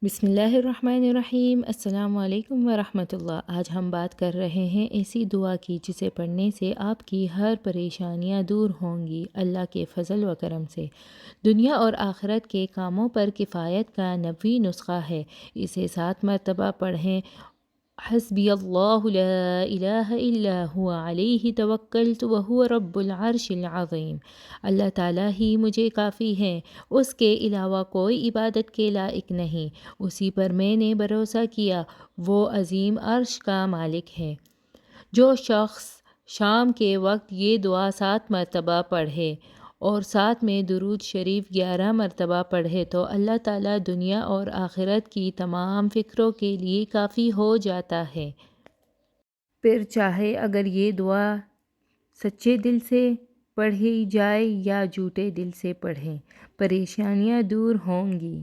بسم اللہ الرحمن الرحیم۔ السلام علیکم ورحمۃ اللہ۔ آج ہم بات کر رہے ہیں ایسی دعا کی جسے پڑھنے سے آپ کی ہر پریشانیاں دور ہوں گی اللہ کے فضل و کرم سے۔ دنیا اور آخرت کے کاموں پر کفایت کا نبوی نسخہ ہے۔ اسے 7 مرتبہ پڑھیں۔ حسبی اللہ لا الہ الا ہوا علیہ توکلت وہو رب العرش العظیم۔ اللہ تعالیٰ ہی مجھے کافی ہے، اس کے علاوہ کوئی عبادت کے لائق نہیں، اسی پر میں نے بھروسہ کیا، وہ عظیم عرش کا مالک ہے۔ جو شخص شام کے وقت یہ دعا 7 مرتبہ پڑھے اور ساتھ میں درود شریف 11 مرتبہ پڑھے تو اللہ تعالیٰ دنیا اور آخرت کی تمام فکروں کے لیے کافی ہو جاتا ہے۔ پھر چاہے اگر یہ دعا سچے دل سے پڑھی جائے یا جھوٹے دل سے پڑھیں، پریشانیاں دور ہوں گی۔